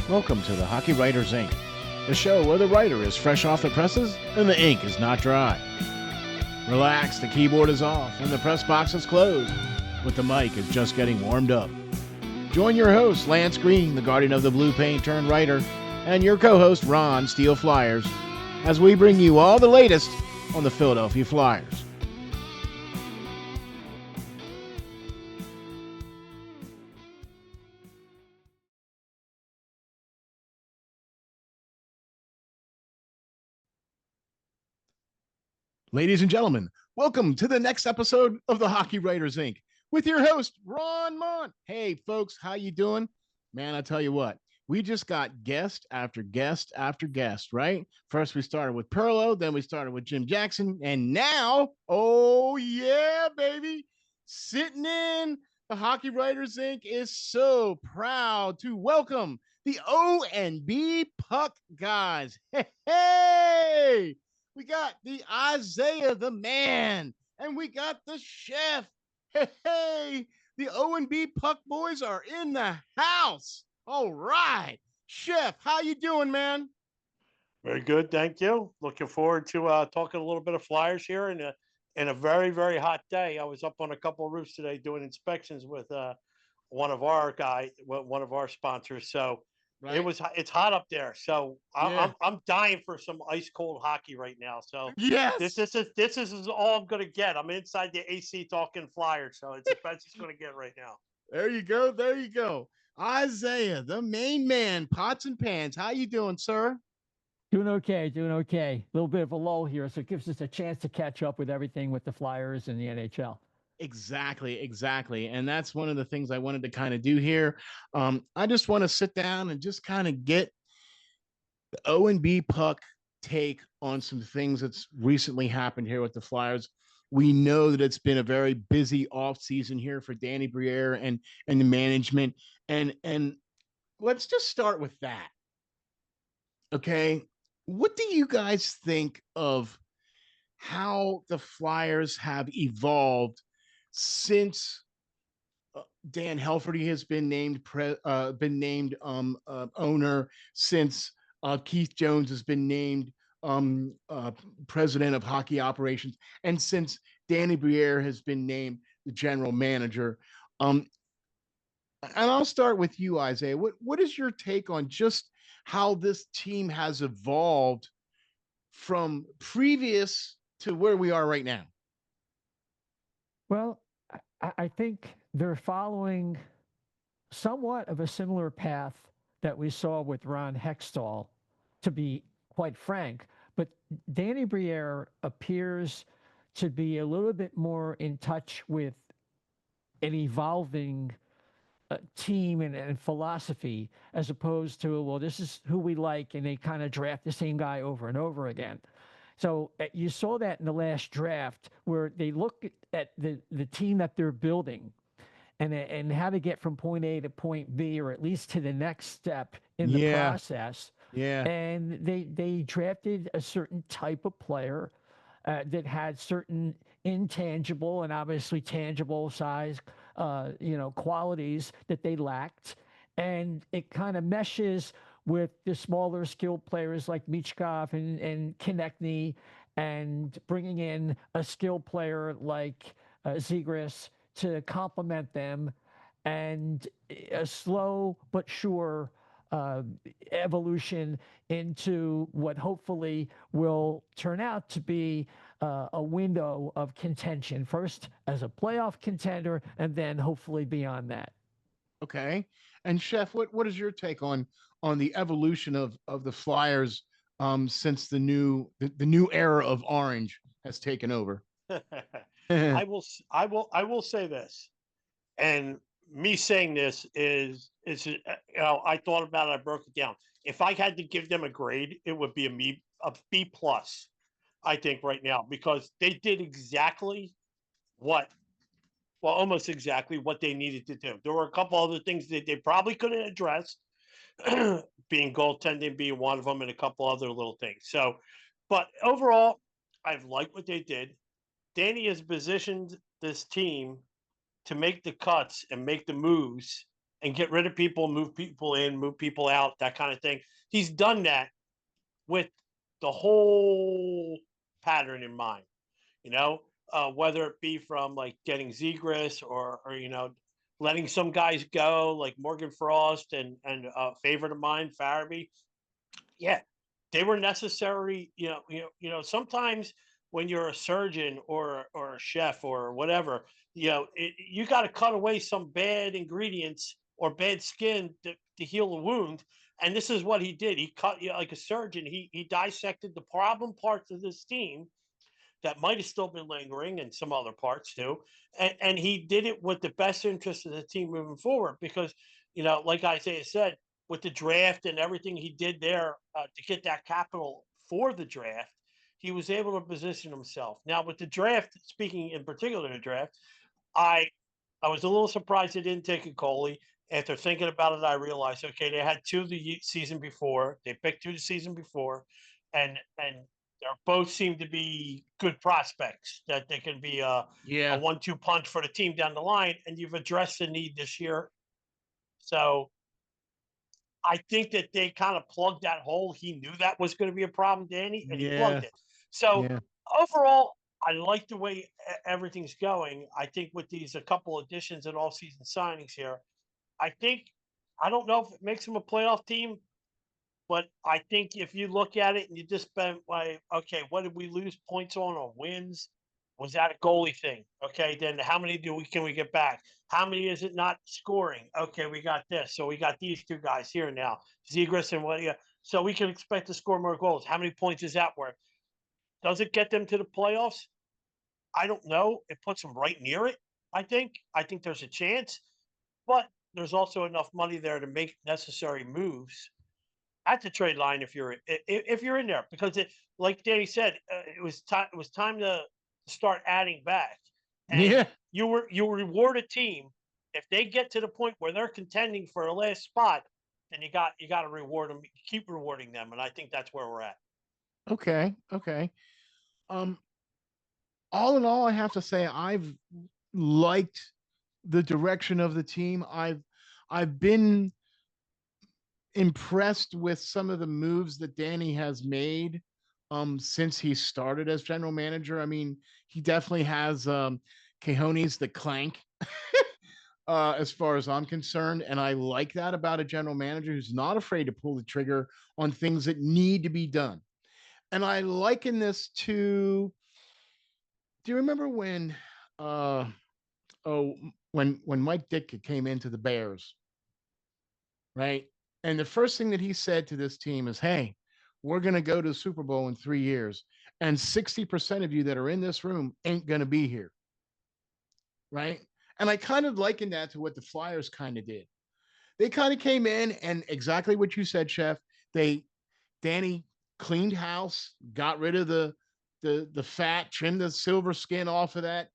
Welcome to the Hockey Writers Ink, the show where the writer is fresh off the presses and the ink is not dry. Relax, the keyboard is off and the press box is closed, but the mic is just getting warmed up. Join your host, Lance Green, the guardian of the blue paint turned writer, and your co-host, Ron, SteelFlyers, as we bring you all the latest on the Philadelphia Flyers. Ladies and gentlemen, welcome to the next episode of the Hockey Writers Ink with your host, Ron Mont. Hey, folks, how you doing? Man, I tell you what, we just got guest after guest after guest, right? First, we started with Perlo, then we started with Jim Jackson, and now, oh yeah, baby, sitting in the Hockey Writers Ink is so proud to welcome the O&B Puck guys. Hey! We got the Isaiah, the man, and we got the chef. Hey, the O&B Puck boys are in the house. All right, chef, how you doing, man? Very good, thank you. Looking forward to talking a little bit of Flyers here in a very very hot day. I was up on a couple of roofs today doing inspections with one of our sponsors. So Right? it's hot up there. So Yeah. I'm dying for some ice cold hockey right now. So this Yes. this is this is all I'm gonna get. I'm inside the AC talking Flyers, so it's the best it's gonna get right now. There you go. There you go. Isaiah, the main man, pots and pans. How you doing, sir? Doing okay, doing okay. A little bit of a lull here, so it gives us a chance to catch up with everything with the Flyers and the NHL. Exactly. And that's one of the things I wanted to kind of do here. I just want to sit down and just kind of get the O&B Puck take on some things that's recently happened here with the Flyers. We know that it's been a very busy off season here for Danny Briere and the management. And let's just start with that. Okay. What do you guys think of how the Flyers have evolved since Dan Helferty has been named owner, since Keith Jones has been named president of hockey operations, and since Danny Briere has been named the general manager. Um, and I'll start with you, Isaiah. What is your take on just how this team has evolved from previous to where we are right now? Well, I think they're following somewhat of a similar path that we saw with Ron Hextall, to be quite frank. But Danny Briere appears to be a little bit more in touch with an evolving team and philosophy as opposed to, well, this is who we like, and they kind of draft the same guy over and over again. So you saw that in the last draft where they look at the team that they're building and how to get from point A to point B, or at least to the next step in the Yeah, process. yeah, And they drafted a certain type of player that had certain intangible and obviously tangible size, qualities that they lacked, and it kind of meshes with the smaller skilled players like Michkov and Konechny, and bringing in a skilled player like Zegras to complement them, and a slow but sure uh, evolution into what hopefully will turn out to be a window of contention, first as a playoff contender, and then hopefully beyond that. okay. And Chef, what is your take on the evolution of the Flyers since the new era of orange has taken over? I will say this, and me saying this I thought about it, I broke it down. If I had to give them a grade, it would be a B plus. I think right now, because they did exactly what well, almost exactly what they needed to do. There were a couple other things that they probably could have addressed, being goaltending being one of them, and a couple other little things. So, but overall, I've liked what they did. Danny has positioned this team to make the cuts and make the moves and get rid of people, move people in, move people out, that kind of thing. He's done that with the whole pattern in mind, whether it be from like getting Zegras or letting some guys go like Morgan Frost and a favorite of mine, Farabee. Yeah, they were necessary. Sometimes when you're a surgeon or a chef or whatever, you got to cut away some bad ingredients or bad skin to heal a wound. And this is what he did. He cut, like a surgeon. He dissected the problem parts of this team that might have still been lingering, and some other parts too. And he did it with the best interest of the team moving forward. Because like Isaiah said, with the draft and everything he did there to get that capital for the draft, he was able to position himself. Now with the draft, speaking in particular the draft, I was a little surprised they didn't take a goalie. After thinking about it, I realized, okay, they had two the season before. They picked two the season before, and they both seem to be good prospects that they can be a 1-2 punch for the team down the line. And you've addressed the need this year, so I think that they kind of plugged that hole. He knew that was going to be a problem, Danny, and he plugged it. So overall, I like the way everything's going. I think with these a couple additions and all-season signings here, I don't know if it makes them a playoff team, but I think if you look at it and you just spend like, okay, what did we lose points on wins? Was that a goalie thing? Okay, then how many can we get back? How many is it not scoring? Okay, we got this. So we got these two guys here now, Zegras and what? Yeah. So we can expect to score more goals. How many points is that worth? Does it get them to the playoffs? I don't know. It puts them right near it. I think there's a chance, but there's also enough money there to make necessary moves at the trade line if you're in there, because like Danny said, it was time to start adding back. And you reward a team if they get to the point where they're contending for a last spot. Then you got to reward them, keep rewarding them, and I think that's where we're at. Okay. All in all, I have to say I've liked the direction of the team. I've been impressed with some of the moves that Danny has made since he started as general manager. I mean, he definitely has Cajones the clank as far as I'm concerned. And I like that about a general manager who's not afraid to pull the trigger on things that need to be done. And I liken this to, do you remember when when Mike Ditka came into the Bears, right? And the first thing that he said to this team is, hey, we're going to go to the Super Bowl in 3 years. And 60% of you that are in this room ain't going to be here. Right. And I kind of liken that to what the Flyers kind of did. They kind of came in and exactly what you said, Chef. Danny cleaned house, got rid of the fat, trimmed the silver skin off of that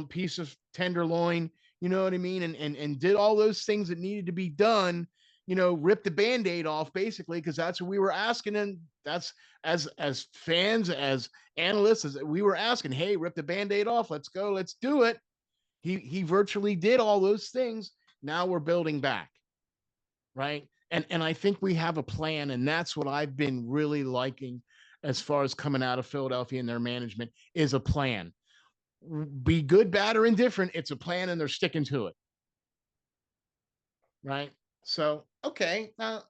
piece of tenderloin. You know what I mean? And did all those things that needed to be done. Rip the Band-Aid off basically, because that's what we were asking. And that's as fans, as analysts, as we were asking, hey, rip the Band-Aid off. Let's go. Let's do it. He virtually did all those things. Now we're building back. Right. And I think we have a plan. And that's what I've been really liking as far as coming out of Philadelphia and their management is a plan. Be good, bad, or indifferent. It's a plan and they're sticking to it. Right. So, okay. Now,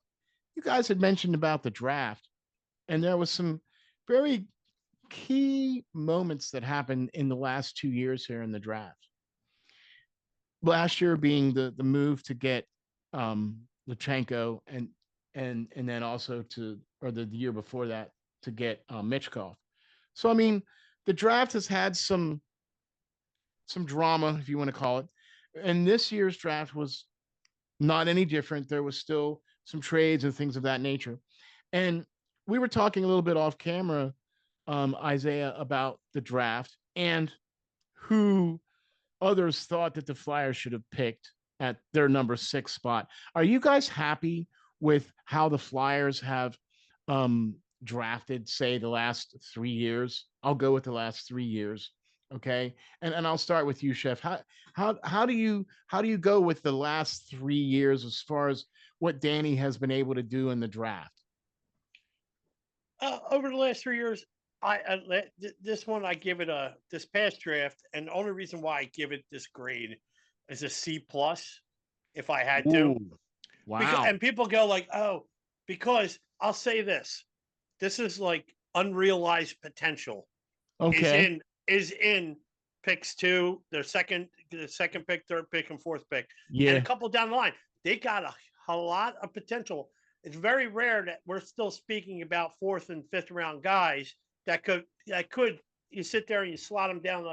you guys had mentioned about the draft, and there was some very key moments that happened in the last 2 years here in the draft. Last year being the move to get Luchenko and then also the year before that to get Michkov. So, I mean, the draft has had some drama, if you want to call it. And this year's draft was not any different. There was still some trades and things of that nature. And we were talking a little bit off camera, Isaiah, about the draft and who others thought that the Flyers should have picked at their number 6 spot. Are you guys happy with how the Flyers have drafted, say, the last 3 years? I'll go with the last 3 years. Okay, and I'll start with you, Chef. How do you go with the last 3 years as far as what Danny has been able to do in the draft? Over the last 3 years, this one I give it a this past draft, and the only reason why I give it this grade is a C plus, if I had to. Ooh, Because wow. and people go like, oh, because I'll say this, this is like unrealized potential is Okay. in is in picks two, the second pick, third pick, and fourth pick, and a Yeah. couple down the line. They got a lot of potential. It's very rare that we're still speaking about fourth and fifth round guys that could you sit there and you slot them down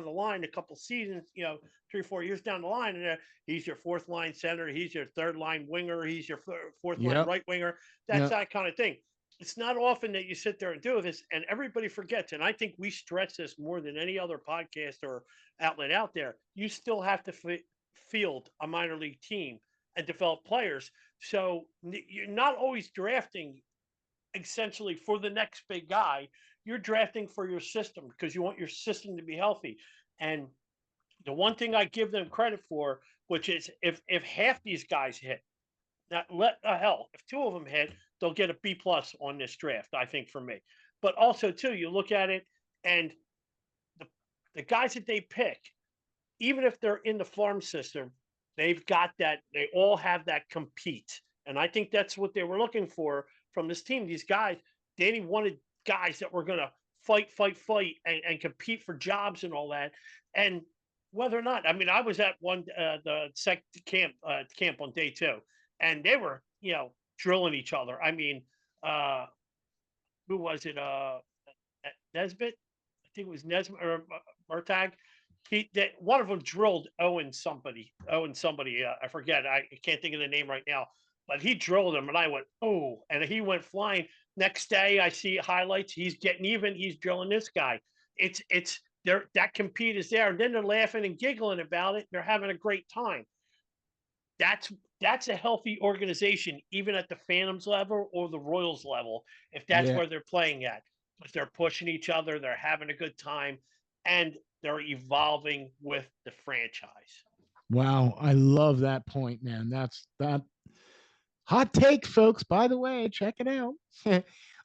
the line a couple seasons, 3 or 4 years down the line, and he's your fourth line center, he's your third line winger, he's your fourth line Yep. right winger. That's Yep. that kind of thing. It's not often that you sit there and do this, and everybody forgets. And I think we stress this more than any other podcast or outlet out there. You still have to field a minor league team and develop players. So you're not always drafting essentially for the next big guy. You're drafting for your system because you want your system to be healthy. And the one thing I give them credit for, which is if half these guys hit, now, hell, if two of them hit, they'll get a B plus on this draft. I think for me, but also too, you look at it and the the guys that they pick, even if they're in the farm system, they've got that. They all have that compete, and I think that's what they were looking for from this team. These guys, Danny wanted guys that were going to fight, fight, fight, and compete for jobs and all that, and whether or not, I mean, I was at the sec camp on day two, and they were drilling each other. I mean, uh, who was it? Nesbitt, I think it was Nesbitt or Murtag. One of them drilled Owen somebody. Owen somebody. I forget. I can't think of the name right now. But he drilled him, and I went, oh, and he went flying. Next day, I see highlights. He's getting even. He's drilling this guy. It's there. That compete is there, and then they're laughing and giggling about it. They're having a great time. That's that's a healthy organization, even at the Phantoms level or the Royals level, if that's Yeah. where they're playing at. Because they're pushing each other, they're having a good time, and they're evolving with the franchise. Wow. I love that point, man. That's that hot take, folks. By the way, check it out.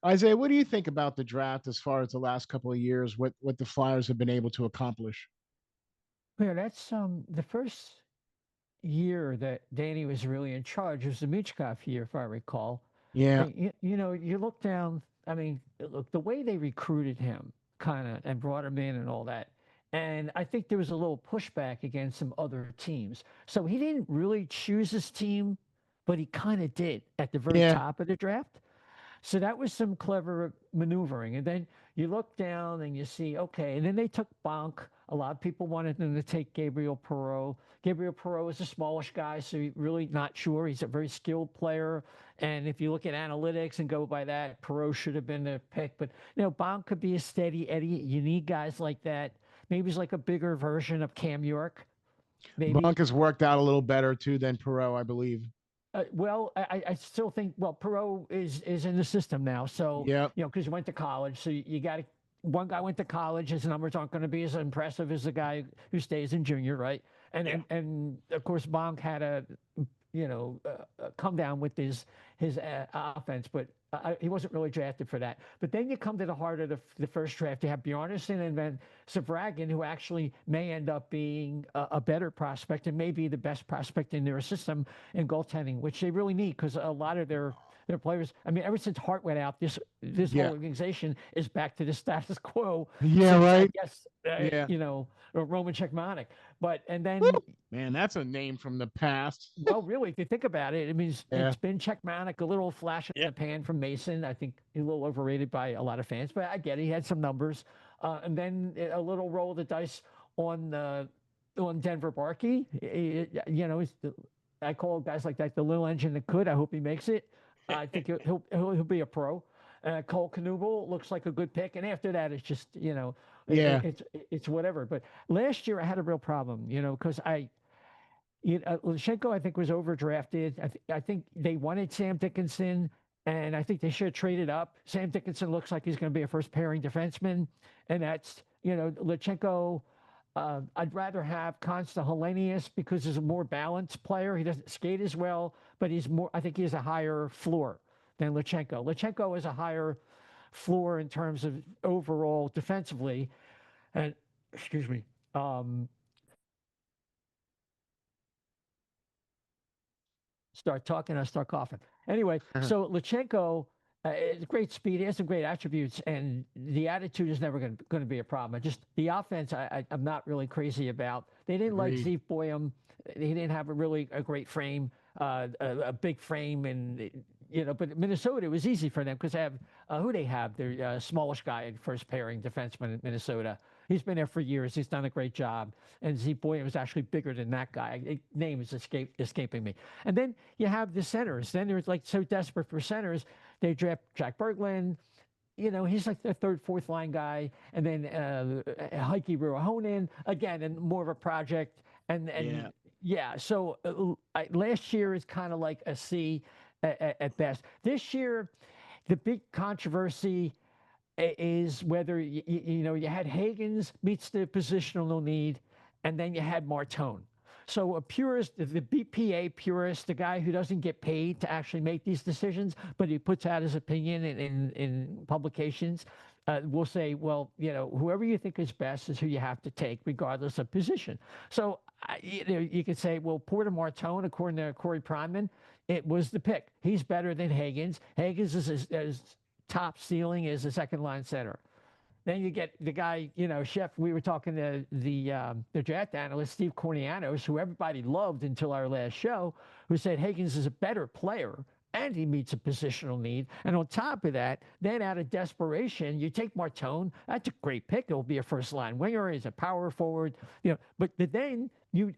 Isaiah, what do you think about the draft as far as the last couple of years? What the Flyers have been able to accomplish? Yeah, that's the first year that Danny was really in charge. It was the Michkov year, if I recall. Yeah. And you look down. I mean, look, the way they recruited him, kind of, and brought him in and all that. And I think there was a little pushback against some other teams. So he didn't really choose his team, but he kind of did at the very Yeah. top of the draft. So that was some clever maneuvering. And then you look down and you see, okay, and then they took Bonk. A lot of people wanted them to take Gabriel Perot. Gabriel Perot is a smallish guy, so you're really not sure. He's a very skilled player. And if you look at analytics and go by that, Perot should have been the pick. But, Bonk could be a steady Eddie. You need guys like that. Maybe he's like a bigger version of Cam York. Maybe. Bunk has worked out a little better too than Perot, I believe. Well, I still think Perot is in the system now, so Yep. because he went to college, so you got to. One guy went to college, his numbers aren't going to be as impressive as the guy who stays in junior, right? And Yeah. and of course, Bonk had a come down with his offense, but he wasn't really drafted for that. But then you come to the heart of the first draft. You have Bjarnason and then Savragin, who actually may end up being a better prospect and maybe the best prospect in their system in goaltending, which they really need because a lot of their players. I mean, ever since Hart went out, this whole Yeah. organization is back to the status quo. Yeah, Since I right. guess Yeah. Roman Czechmanic. But and then Woo! Man, that's a name from the past. well, really, if you think about it, it means Yeah. it's been Czechmanic, a little flash in Yeah. the pan from Mason. I think a little overrated by a lot of fans, but I get it. He had some numbers, and then a little roll of the dice on Denver Barkey. I call guys like that the little engine that could. I hope he makes it. I think he'll be a pro. Cole Knubel looks like a good pick, and after that, it's just Yeah. it's whatever. But last year I had a real problem, because Lushenko, I think, was overdrafted. I think they wanted Sam Dickinson, and I think they should have traded up. Sam Dickinson looks like he's going to be a first pairing defenseman, and that's Lutsenko. I'd rather have Konsta Helenius because he's a more balanced player. He doesn't skate as well, but I think he has a higher floor than Lutsenko. Lutsenko has a higher floor in terms of overall defensively. And, excuse me, start talking, I start coughing. Anyway, so Lutsenko is great speed. He has some great attributes, and the attitude is never going to be a problem. Just the offense, I'm not really crazy about. They didn't like Steve Boyum. He didn't have a great frame, a big frame, and but Minnesota, it was easy for them because they have who they have. Their smallish guy, first pairing defenseman in Minnesota. He's been there for years. He's done a great job. And Zeke Boyum is actually bigger than that guy. Name is escaping me. And then you have the centers. Then they're like so desperate for centers. They draft Jack Berglund. He's like the third, fourth line guy. And then Heike Ruohonen, again, and more of a project. And so last year is kind of like a C at best. This year, the big controversy is whether you had Hagens meets the positional need, and then you had Martone. So a purist, the BPA purist, the guy who doesn't get paid to actually make these decisions, but he puts out his opinion in publications, will say, well, whoever you think is best is who you have to take, regardless of position. So you could say, well, Porter Martone, according to Corey Pronman, it was the pick. He's better than Hagens. Hagens is top ceiling is the second line center. Then you get the guy, Chef. We were talking to the draft analyst, Steve Cornianos, who everybody loved until our last show, who said Hagens is a better player and he meets a positional need. And on top of that, then out of desperation, you take Martone. That's a great pick. It'll be a first line winger. He's a power forward. But then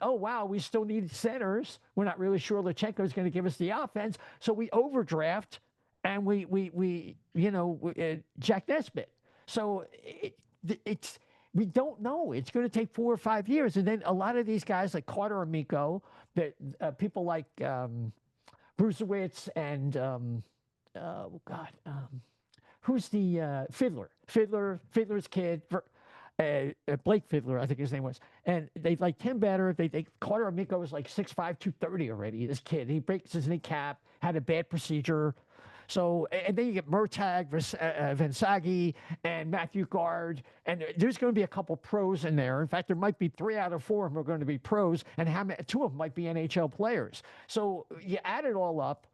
wow, we still need centers. We're not really sure Lutsenko is going to give us the offense. So we overdraft. And we Jack Nesbitt. So we don't know. It's going to take 4 or 5 years. And then a lot of these guys like Carter Amico, that people like Brusewitz and who's the Fiddler? Fiddler's kid. Blake Fiddler, I think his name was. And they liked him better. Carter Amico was like 6'5", 230 already. This kid, he breaks his kneecap, had a bad procedure. So, and then you get Murtagh, Vinsagi, and Matthew Guard, and there's going to be a couple pros in there. In fact, there might be 3 out of 4 of them are going to be pros, and 2 of them might be NHL players. So you add it all up.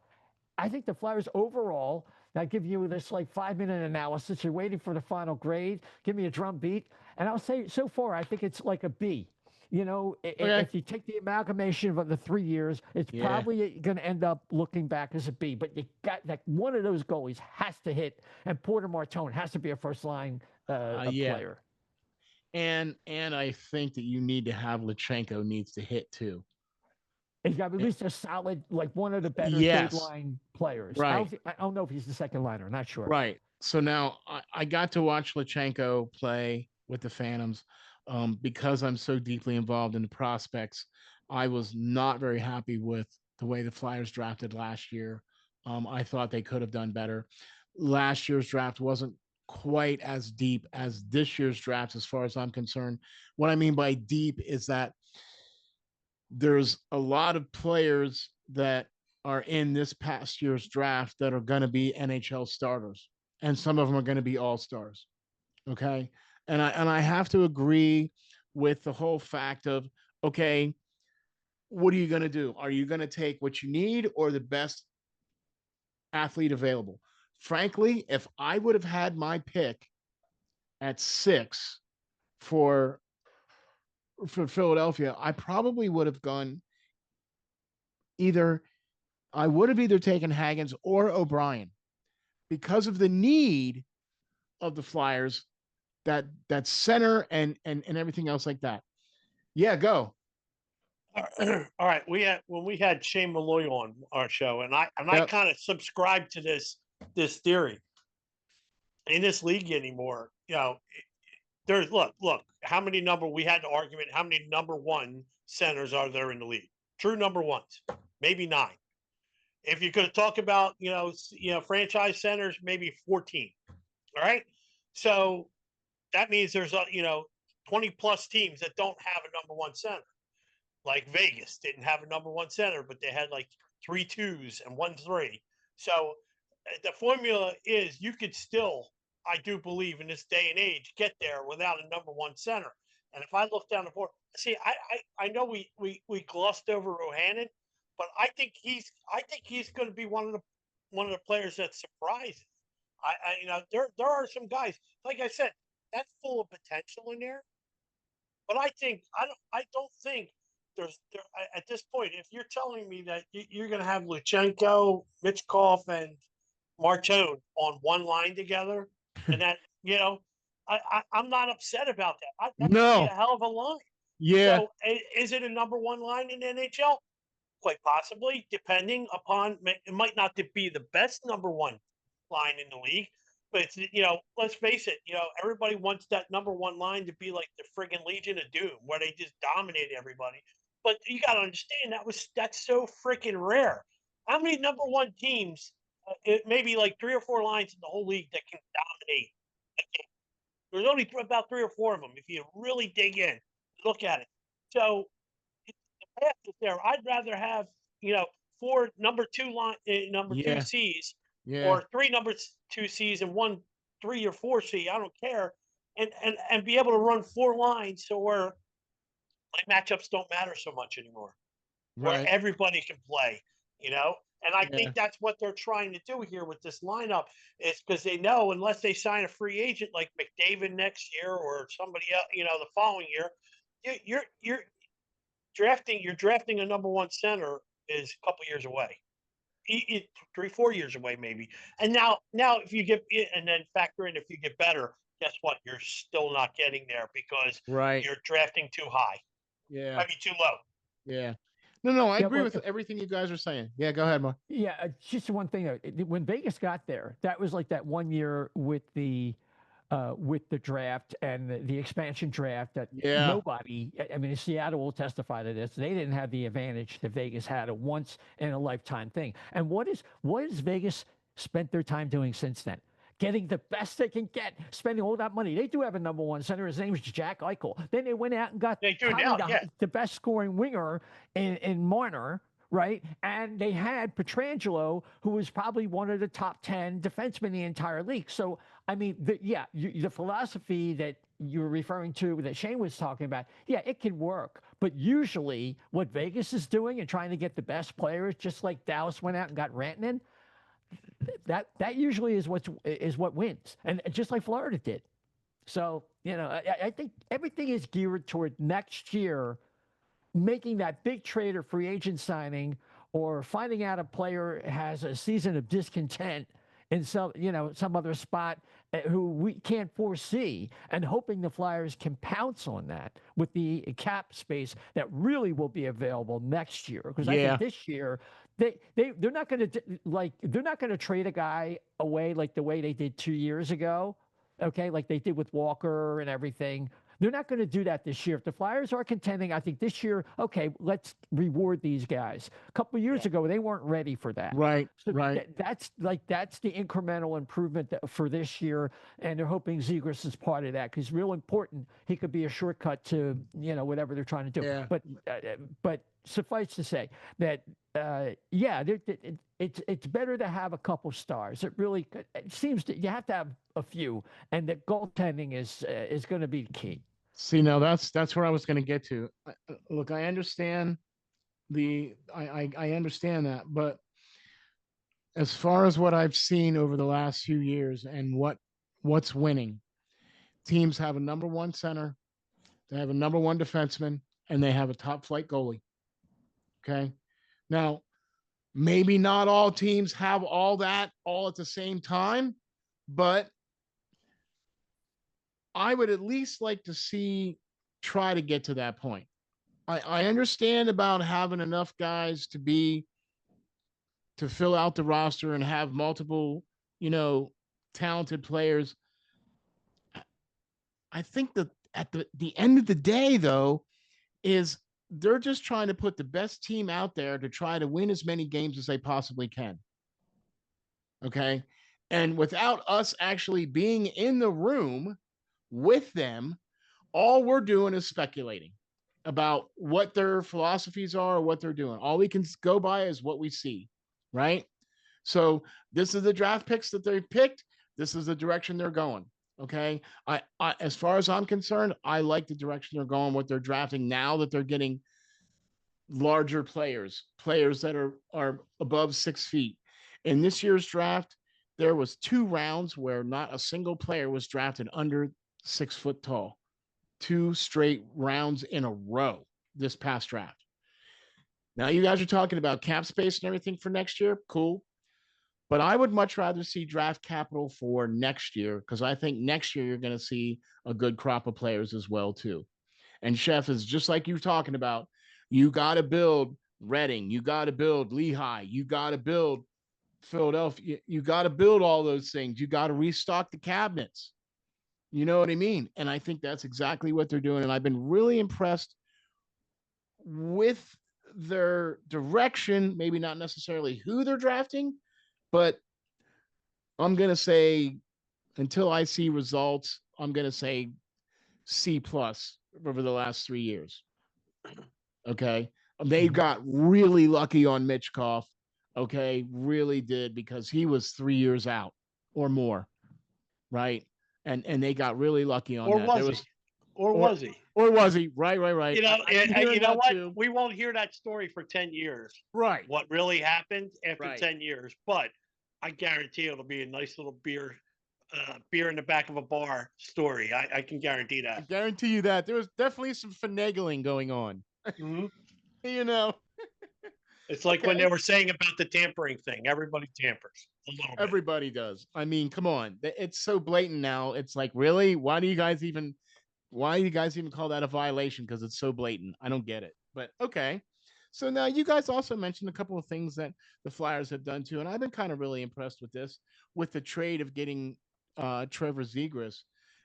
I think the Flyers overall, I give you this like 5-minute analysis. You're waiting for the final grade. Give me a drum beat. And I'll say so far, I think it's like a B. If you take the amalgamation of the 3 years, it's probably going to end up looking back as a B. But you got like one of those goalies has to hit, and Porter Martone has to be a first line player. And I think that you need to have Lutsenko needs to hit too. He's got at least a solid, like one of the better third line players. Right. I don't know if he's the second liner. Not sure. Right. So now I got to watch Lutsenko play with the Phantoms. Because I'm so deeply involved in the prospects, I was not very happy with the way the Flyers drafted last year. I thought they could have done better. Last year's draft wasn't quite as deep as this year's draft, as far as I'm concerned. What I mean by deep is that there's a lot of players that are in this past year's draft that are going to be NHL starters, and some of them are going to be all-stars. Okay. And I have to agree with the whole fact of, okay, what are you going to do? Are you going to take what you need or the best athlete available? Frankly, if I would have had my pick at 6 for Philadelphia, I probably would have gone I would have either taken Hagens or O'Brien because of the need of the Flyers. That center and everything else like that. Yeah, go. All right. When we had Shane Malloy on our show, and I kind of subscribe to this theory. In this league anymore, there's look, how many we had the argument, how many number 1 centers are there in the league? True number 1s, maybe 9. If you could talk about, franchise centers, maybe 14. All right. So that means there's 20 plus teams that don't have a number one center. Like Vegas didn't have a number one center, but they had like 3 2s and 1 3. So the formula is you could still, I do believe in this day and age, get there without a number one center. And if I look down the board, see, I know we glossed over Rohannon, but I think he's going to be one of the players that surprises. There are some guys, like I said, that's full of potential in there. But I don't think at this point, if you're telling me that you're going to have Luchenko, Mitchkov, and Martone on one line together, and that I'm not upset about that. That could be No. a hell of a line. Yeah. So, is it a number one line in the NHL? Quite possibly, depending upon it might not be the best number one line in the league, but it's let's face it, everybody wants that number one line to be like the friggin' Legion of Doom, where they just dominate everybody. But you got to understand that's so freaking rare. How many number one teams? It may be like 3 or 4 lines in the whole league that can dominate a game. There's only about 3 or 4 of them if you really dig in, look at it. So the path is there. I'd rather have 4 number 2 line number 2 C's or 3 number 2 C's and 1 3 or 4 C. I don't care, and be able to run 4 lines so where my matchups don't matter so much anymore. Where everybody can play, And I think that's what they're trying to do here with this lineup, is because they know unless they sign a free agent like McDavid next year or somebody else, the following year, you're drafting a number one center is a couple years away, 3-4 years away maybe. And now if you get and then factor in if you get better, guess what? You're still not getting there because you're drafting too high. Yeah, maybe too low. Yeah. No, I agree with everything you guys are saying. Yeah, go ahead, Mark. Yeah, just one thing. When Vegas got there, that was like that 1 year with the draft and the expansion draft that nobody, I mean, Seattle will testify to this. They didn't have the advantage that Vegas had, a once in a lifetime thing. And what is Vegas spent their time doing since then? Getting the best they can get, spending all that money. They do have a number one center. His name is Jack Eichel. Then they went out and got the best scoring winger in Marner, right? And they had Pietrangelo, who was probably one of the top 10 defensemen in the entire league. So, I mean, the philosophy that you're referring to that Shane was talking about, yeah, it can work. But usually what Vegas is doing and trying to get the best players, just like Dallas went out and got Rantanen, that usually is what wins, and just like Florida did. So I think everything is geared toward next year, making that big trade or free agent signing, or finding out a player has a season of discontent in some other spot who we can't foresee, and hoping the Flyers can pounce on that with the cap space that really will be available next year. Because I think this year they're not going to trade a guy away like the way they did 2 years ago, okay, like they did with Walker and everything. They're not going to do that this year. If the Flyers are contending, I think this year, okay, let's reward these guys. A couple of years ago, they weren't ready for that. Right, so that's the incremental improvement for this year, and they're hoping Zegras is part of that, because real important. He could be a shortcut to whatever they're trying to do. Yeah. But suffice to say that it's better to have a couple stars. It seems that you have to have a few, and that goaltending is going to be the key. See, now that's where I was going to get to. Look, I understand I understand that, but as far as what I've seen over the last few years and what's winning, teams have a number one center, they have a number one defenseman, and they have a top flight goalie. Okay. Now, maybe not all teams have all that all at the same time, but I would at least like to try to get to that point. I understand about having enough guys to fill out the roster and have multiple, talented players. I think that at the end of the day, though, is they're just trying to put the best team out there to try to win as many games as they possibly can. Okay. And without us actually being in the room with them, all we're doing is speculating about what their philosophies are or what they're doing. All we can go by is what we see, right? So this is the draft picks that they've picked. This is the direction they're going. Okay. As far as I'm concerned, I like the direction they're going, what they're drafting now that they're getting larger players, players that are above 6 feet. In this year's draft, there was 2 rounds where not a single player was drafted under 6 foot tall. 2 straight rounds in a row this past draft. Now you guys are talking about cap space and everything for next year. Cool. But I would much rather see draft capital for next year, because I think next year you're going to see a good crop of players as well too. And Chef, is just like you're talking about, you got to build Reading, you got to build Lehigh, you got to build Philadelphia, you got to build all those things. You got to restock the cabinets. You know what I mean? And I think that's exactly what they're doing. And I've been really impressed with their direction, maybe not necessarily who they're drafting, but I'm going to say, until I see results, I'm going to say C plus over the last 3 years. Okay. They got really lucky on Mitchkoff. Okay. Really did, because he was 3 years out or more. Right. And they got really lucky on or that. Was he? Or was he? Or was he? Right. You know, you know what? Too. We won't hear that story for 10 years. Right. What really happened after Right. 10 years. But I guarantee it'll be a nice little beer in the back of a bar story. I can guarantee that. I guarantee you that. There was definitely some finagling going on. Mm-hmm. You know. It's like when they were saying about the tampering thing. Everybody tampers a little bit. Everybody does. I mean, come on. It's so blatant now. It's like, really? Why do you guys even call that a violation? Because it's so blatant. I don't get it. But okay. So now you guys also mentioned a couple of things that the Flyers have done too. And I've been kind of really impressed with this, with the trade of getting Trevor Zegras,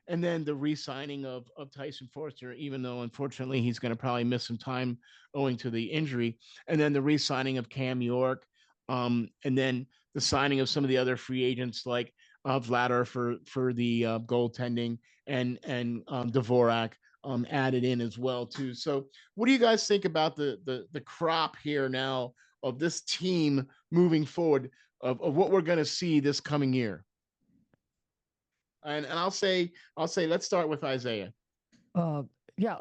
and then the re-signing of Tyson Forster, even though unfortunately he's going to probably miss some time owing to the injury, and then the re-signing of Cam York, and then the signing of some of the other free agents like Vladar for the goaltending, and Dvorak added in as well too. So what do you guys think about the crop here now of this team moving forward, of what we're going to see this coming year? And I'll say, let's start with Isaiah. Yeah,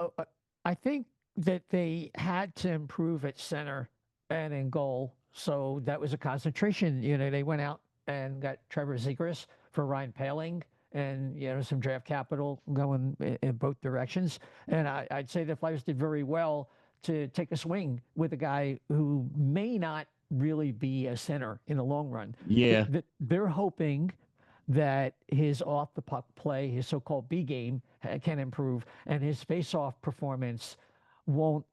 I think that they had to improve at center and in goal. So that was a concentration. You know, they went out and got Trevor Zegras for Ryan Poehling, and, you know, some draft capital going in both directions. And I'd say the Flyers did very well to take a swing with a guy who may not really be a center in the long run. Yeah. They're hoping that his off the puck play, his so-called B game, can improve, and his face-off performance won't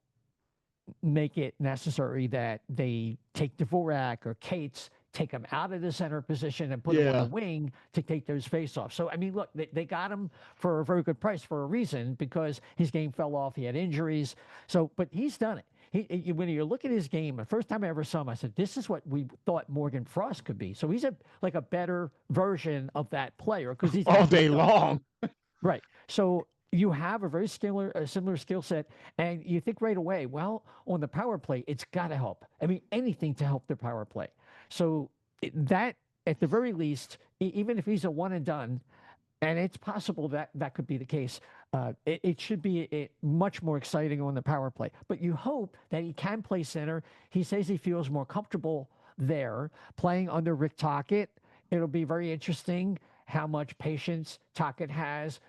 make it necessary that they take Dvorak or Cates, take him out of the center position and put him on the wing to take those face-offs. So, I mean, look, they got him for a very good price for a reason, because his game fell off. He had injuries. So, but he's done it. When you look at his game, the first time I ever saw him, I said, this is what we thought Morgan Frost could be. So he's like a better version of that player, because he's all day long. Right. So you have a very similar skill set, and you think right away, well, on the power play, it's got to help. I mean, anything to help the power play. So that, at the very least, even if he's a one and done, and it's possible that that could be the case, it should be much more exciting on the power play. But you hope that he can play center. He says he feels more comfortable there playing under Rick Tocchet. It'll be very interesting how much patience Tocchet has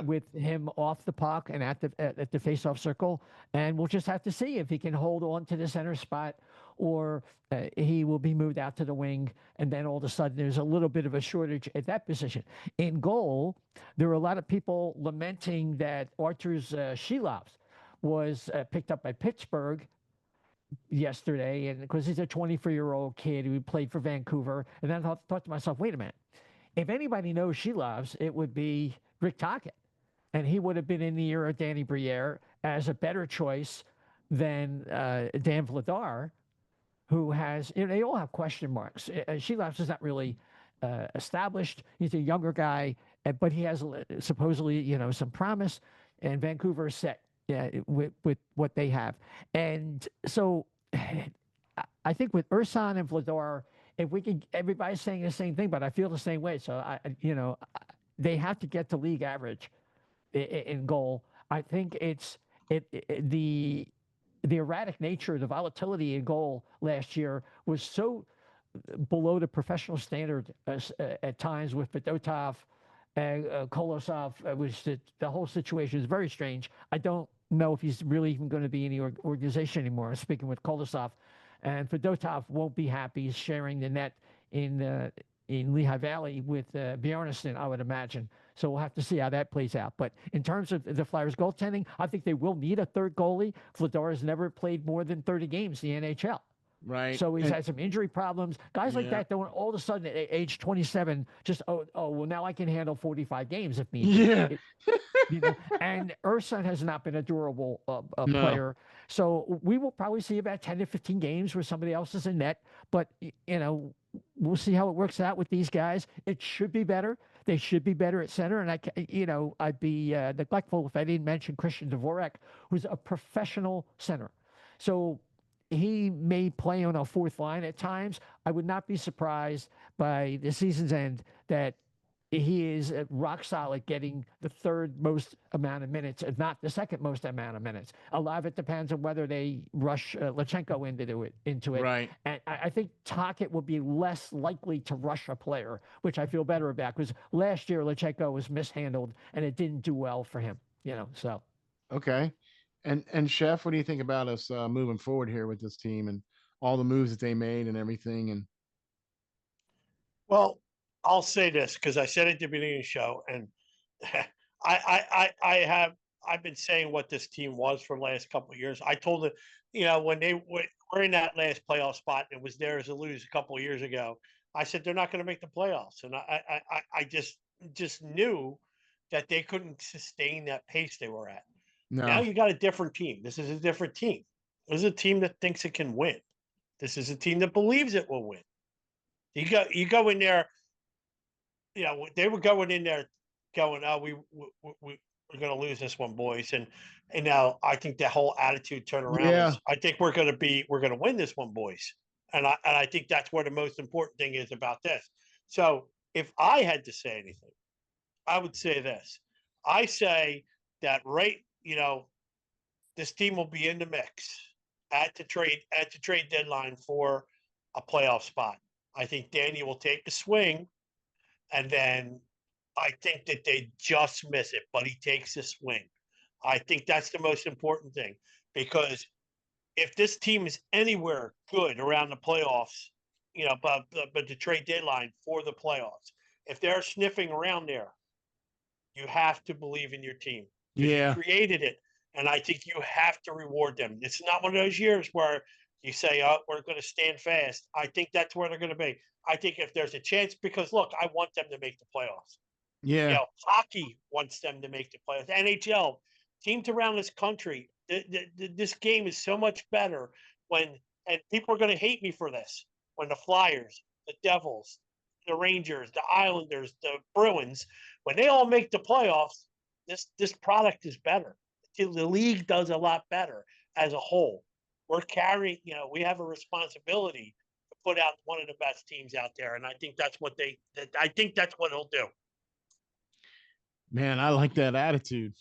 with him off the puck and at the face-off circle. And we'll just have to see if he can hold on to the center spot, or he will be moved out to the wing, and then all of a sudden there's a little bit of a shortage at that position. In goal, there were a lot of people lamenting that Arturs Shilovs was picked up by Pittsburgh yesterday, and because he's a 24-year-old kid who played for Vancouver. And then I thought to myself, wait a minute. If anybody knows Shilovs, it would be Rick Tocchet. And he would have been in the ear of Danny Briere as a better choice than Dan Vladar, who has, you know, they all have question marks. Shilovs is not really established. He's a younger guy, but he has supposedly, some promise, and Vancouver is set, yeah, with what they have. And so I think with Ursan and Vladar, if we can, everybody's saying the same thing, but I feel the same way. So they have to get to league average in goal. I think the erratic nature, the volatility in goal last year was so below the professional standard at times with Fedotov and Kolosov. The whole situation is very strange. I don't know if he's really even going to be in the organization anymore. Speaking with Kolosov, and Fedotov won't be happy. He's sharing the net in Lehigh Valley with Bjornsson, I would imagine. So we'll have to see how that plays out. But in terms of the Flyers goaltending, I think they will need a third goalie. Vladar has never played more than 30 games in the NHL. Right. So he's had some injury problems. Guys like that don't all of a sudden at age 27 just, well, now I can handle 45 games if needed. Yeah. And Ursan has not been a durable No. player. So we will probably see about 10 to 15 games where somebody else is in net. But, we'll see how it works out with these guys. It should be better. They should be better at center. And I'd be neglectful if I didn't mention Christian Dvorak, who's a professional center. So he may play on a fourth line at times. I would not be surprised by the season's end that he is rock solid, getting the third most amount of minutes, if not the second most amount of minutes. A lot of it depends on whether they rush Lachenko into it. Right. And I think Tocchet will be less likely to rush a player, which I feel better about, because last year Lachenko was mishandled and it didn't do well for him. So. Okay. And Chef, what do you think about us moving forward here with this team and all the moves that they made and everything? And Well, I'll say this because I said it at the beginning of the show, and I've been saying what this team was for the last couple of years. I told it, when they were in that last playoff spot, and it was theirs to lose a couple of years ago. I said they're not going to make the playoffs, and I just knew that they couldn't sustain that pace they were at. Now no. you got a different team. This is a different team. This is a team that thinks it can win. This is a team that believes it will win. You go in there. They were going in there, going, "Oh, we're going to lose this one, boys." And now I think the whole attitude turn around Yeah. is, I think we're going to win this one, boys. And I think that's where the most important thing is about this. So if I had to say anything, I would say this. I say that this team will be in the mix at the trade deadline for a playoff spot. I think Danny will take the swing, and then I think that they just miss it, but he takes a swing. I think that's the most important thing, because if this team is anywhere good around the playoffs, but the trade deadline for the playoffs, if they're sniffing around there, you have to believe in your team because you Yeah. created it. And I think you have to reward them. It's not one of those years where you say, "Oh, we're going to stand fast." I think that's where they're going to be. I think if there's a chance, because look, I want them to make the playoffs. Yeah. Hockey wants them to make the playoffs. NHL, teams around this country, this game is so much better and people are going to hate me for this, when the Flyers, the Devils, the Rangers, the Islanders, the Bruins, when they all make the playoffs, this product is better. The league does a lot better as a whole. We're carrying, we have a responsibility to put out one of the best teams out there, and I think that's what he'll do. Man, I like that attitude.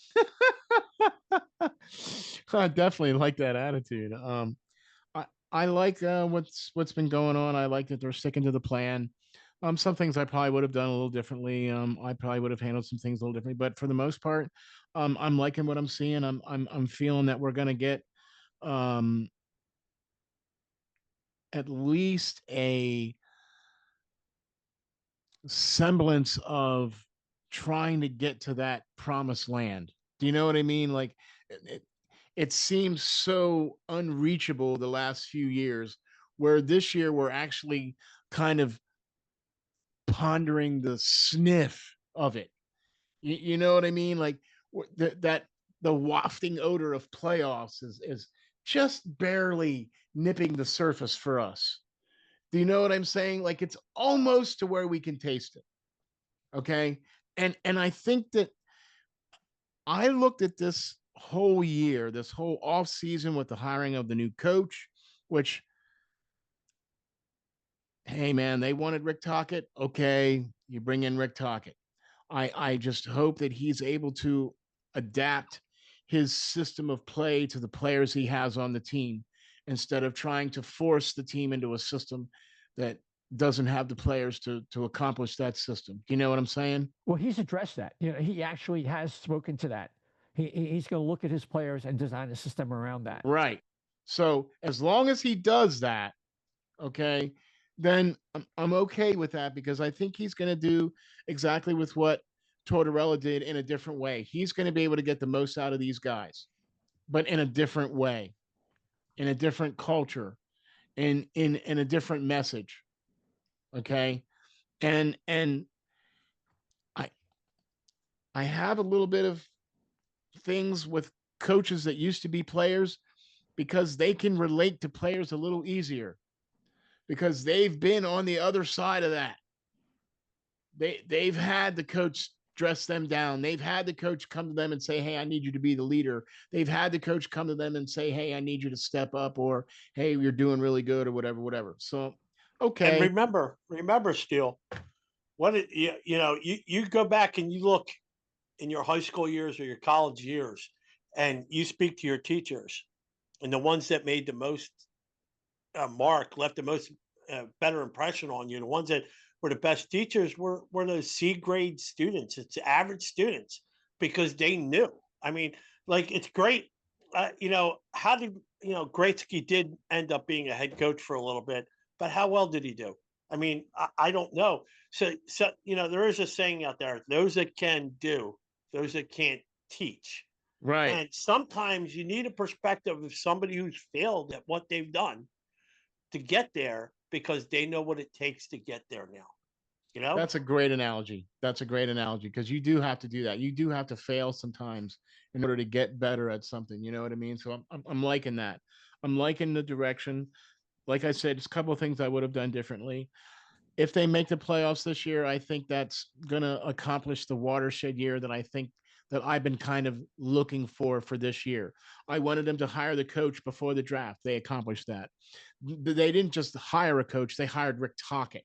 I definitely like that attitude. I like what's been going on. I like that they're sticking to the plan. Some things I probably would have done a little differently. I probably would have handled some things a little differently, but for the most part, I'm liking what I'm seeing. I'm feeling that we're gonna get um at least a semblance of trying to get to that promised land. Do you know what I mean? Like it seems so unreachable the last few years, where this year we're actually kind of pondering the sniff of it. You know what I mean? Like that the wafting odor of playoffs is just barely nipping the surface for us. Do you know what I'm saying? Like it's almost to where we can taste it. Okay. And I think that I looked at this whole year, this whole off season with the hiring of the new coach, which, hey man, they wanted Rick Tocchet. Okay, you bring in Rick Tocchet. I just hope that he's able to adapt his system of play to the players he has on the team instead of trying to force the team into a system that doesn't have the players to accomplish that system. You know what I'm saying? Well, he's addressed that. He actually has spoken to that. He's going to look at his players and design a system around that. Right. So as long as he does that, okay, then I'm okay with that because I think he's going to do exactly with what Tortorella did in a different way. He's going to be able to get the most out of these guys, but in a different way, in a different culture, in a different message. Okay. And I I have a little bit of things with coaches that used to be players because they can relate to players a little easier because they've been on the other side of that. They've had the coach dress them down. They've had the coach come to them and say, "Hey, I need you to be the leader." They've had the coach come to them and say, "Hey, I need you to step up," or "Hey, you're doing really good," or whatever. So, okay. And remember, Steel, you go back and you look in your high school years or your college years, and you speak to your teachers, and the ones that made the most mark, left the most better impression on you, the ones that were the best teachers were those C grade students. It's average students because they knew. I mean, like it's great. How did Gretzky did end up being a head coach for a little bit, but how well did he do? I mean, I don't know. So there is a saying out there: those that can do, those that can't teach. Right. And sometimes you need a perspective of somebody who's failed at what they've done to get there because they know what it takes to get there now. That's a great analogy. That's a great analogy because you do have to do that. You do have to fail sometimes in order to get better at something. You know what I mean? So I'm liking that. I'm liking the direction. Like I said, it's a couple of things I would have done differently. If they make the playoffs this year, I think that's going to accomplish the watershed year that I think that I've been kind of looking for this year. I wanted them to hire the coach before the draft. They accomplished that. They didn't just hire a coach. They hired Rick Tocchet.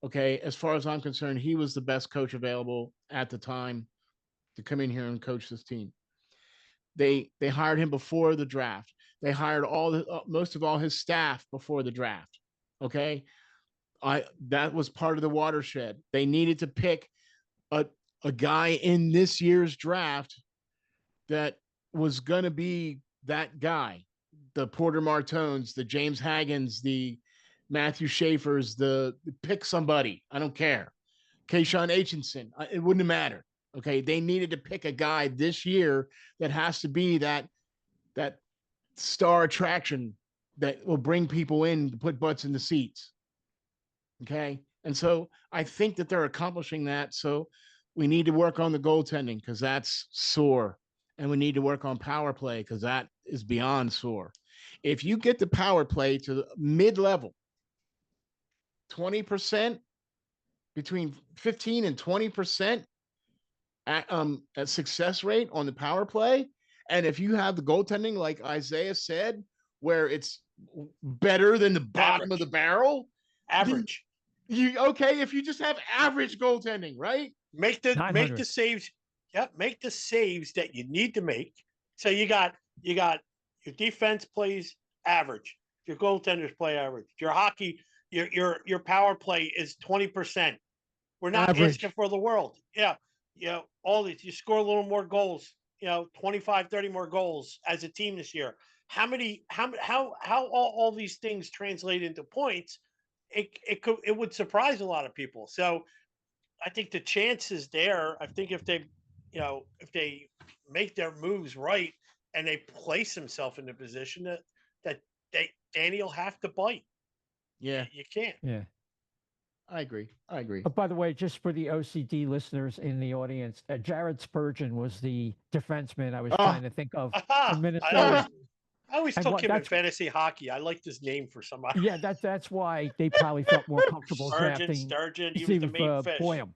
Okay. As far as I'm concerned, he was the best coach available at the time to come in here and coach this team. They hired him before the draft. They hired most of all his staff before the draft. Okay. That was part of the watershed. They needed to pick a guy in this year's draft that was going to be that guy. The Porter Martones, the James Haggans, the Matthew Schaefer's, the pick somebody. I don't care. Keyshawn Aitchison. It wouldn't matter. Okay. They needed to pick a guy this year that has to be that star attraction that will bring people in to put butts in the seats. Okay. And so I think that they're accomplishing that. So we need to work on the goaltending because that's sore. And we need to work on power play because that is beyond sore. If you get the power play to the mid-level, 20%, between 15 and 20% at success rate on the power play, and if you have the goaltending, like Isaiah said, where it's better than the bottom of the barrel, average. If you just have average goaltending, right? Make the saves. Yeah, make the saves that you need to make. So you got your defense plays average. Your goaltenders play average. Your hockey, your power play is 20%. We're not asking for the world. Yeah. All these, you score a little more goals, 25, 30 more goals as a team this year. How all these things translate into points, it would surprise a lot of people. So I think the chance is there. I think if they make their moves right and they place themselves in the position that Danny will have to bite. Yeah. You can't. Yeah. I agree. By the way, just for the OCD listeners in the audience, Jared Spurgeon was the defenseman I was trying to think of from Minnesota. I always took him in fantasy hockey. I liked his name for somebody. Yeah, that's why they probably felt more comfortable drafting Sturgeon. He was the main fish. Boyum.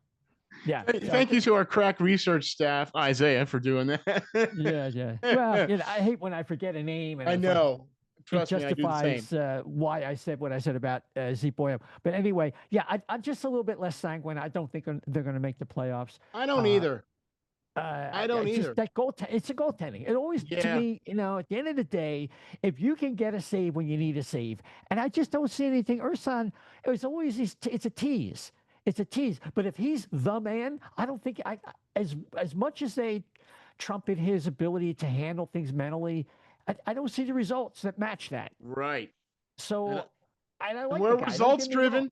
Yeah. Thank you to our crack research staff, Isaiah, for doing that. Yeah. Well, I hate when I forget a name, and I it's like know. it Trust me, I do the same. justifies why I said what I said about Zeke Boyum. But anyway, yeah, I'm just a little bit less sanguine. I don't think they're going to make the playoffs. I don't Uh, either. I don't just either. that it's a goaltending. It always, to Yeah. me, at the end of the day, if you can get a save when you need a save, and I just don't see anything. Ursan, it was always it's a tease. It's a tease. But if he's the man, I don't think as much as they trumpet his ability to handle things mentally, I don't see the results that match that. Right. So I like we're the guy. results driven.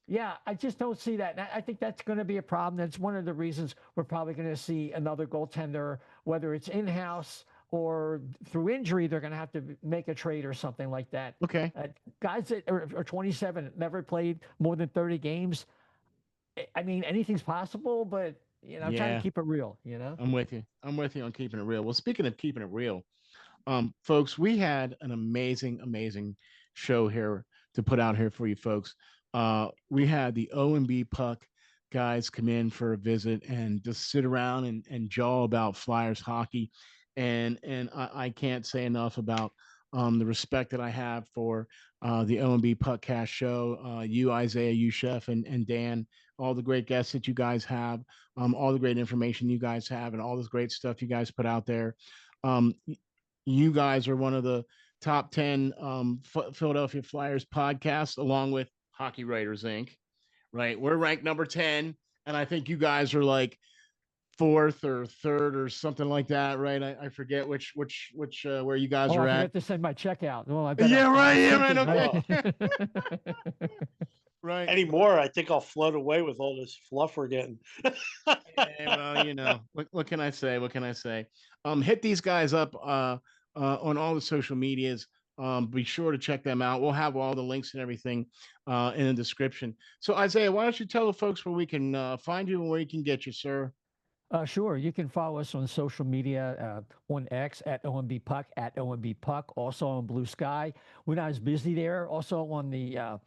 Yeah, I just don't see that. And I think that's going to be a problem. That's one of the reasons we're probably going to see another goaltender, whether it's in-house or through injury, they're going to have to make a trade or something like that. Okay. Guys that are 27, never played more than 30 games. I mean, anything's possible, but, I'm trying to keep it real, I'm with you. I'm with you on keeping it real. Well, speaking of keeping it real, folks, we had an amazing show here to put out here for you folks. We had the O&B Puck guys come in for a visit and just sit around and jaw about Flyers hockey. And I can't say enough about the respect that I have for the O&B Puckcast show, you, Isaiah, you, Chef, and Dan, all the great guests that you guys have, all the great information you guys have, and all this great stuff you guys put out there. You guys are one of the top 10 Philadelphia Flyers podcasts, along with Hockey Writers Inc. Right? We're ranked number 10, and I think you guys are like fourth or third or something like that, right? I forget which where you guys are I at. forgot to send my check out. Well, I Yeah, right. Yeah, man. Okay. Right. Anymore, I think I'll float away with all this fluff we're getting. Well, what can I say? What can I say? Hit these guys up on all the social medias. Be sure to check them out. We'll have all the links and everything in the description. So, Isaiah, why don't you tell the folks where we can find you and where you can get you, sir? Sure. You can follow us on social media on X at O&B Puck, at O&B Puck, also on Blue Sky. We're not as busy there. Also on the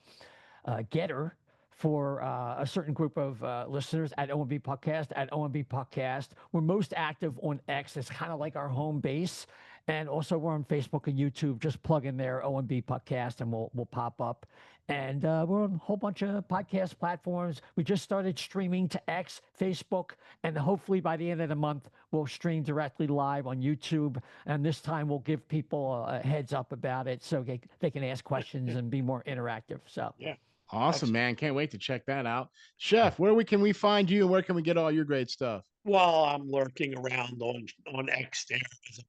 Getter for a certain group of listeners at O&B Puckcast, at O&B Puckcast. We're most active on X. It's kind of like our home base. And also we're on Facebook and YouTube. Just plug in there O&B Puckcast and we'll pop up. And we're on a whole bunch of podcast platforms. We just started streaming to X, Facebook, and hopefully by the end of the month, we'll stream directly live on YouTube. And this time we'll give people a heads up about it so they can ask questions and be more interactive. So yeah. Awesome, man. Can't wait to check that out. Chef, where can we find you and where can we get all your great stuff? Well, I'm lurking around on X there as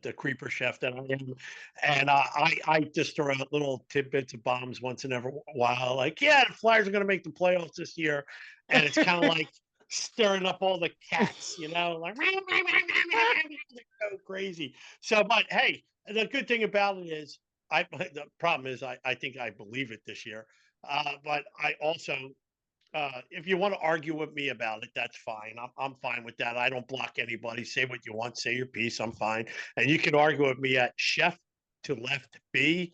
the creeper chef that I am, and I just throw out little tidbits of bombs once in a while, like, yeah, the Flyers are going to make the playoffs this year, and it's kind of like stirring up all the cats, like go crazy. So, but hey, the good thing about it is, the problem is I think I believe it this year, but I also. If you want to argue with me about it, that's fine. I'm fine with that. I don't block anybody. Say what you want. Say your piece. I'm fine. And you can argue with me at Chef to Left B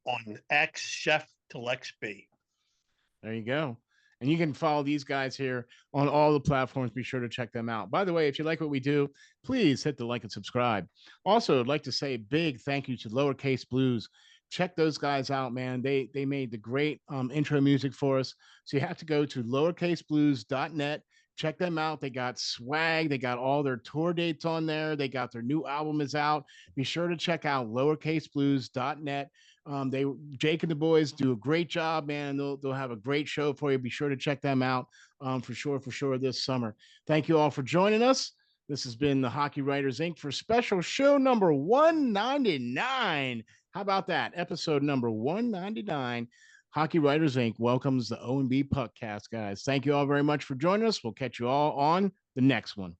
on X, Chef to Lex B. There you go. And you can follow these guys here on all the platforms. Be sure to check them out. By the way, if you like what we do, please hit the like and subscribe. Also, I'd like to say a big thank you to Lowercase Blues. Check those guys out, man. They made the great intro music for us. So you have to go to lowercaseblues.net. Check them out. They got swag. They got all their tour dates on there. They got their new album is out. Be sure to check out lowercaseblues.net. Jake and the boys do a great job, man. They'll have a great show for you. Be sure to check them out for sure this summer. Thank you all for joining us. This has been the Hockey Writers Inc. for special show number 199. How about that? Episode number 199. Hockey Writers Inc. welcomes the O&B Puckcast, guys. Thank you all very much for joining us. We'll catch you all on the next one.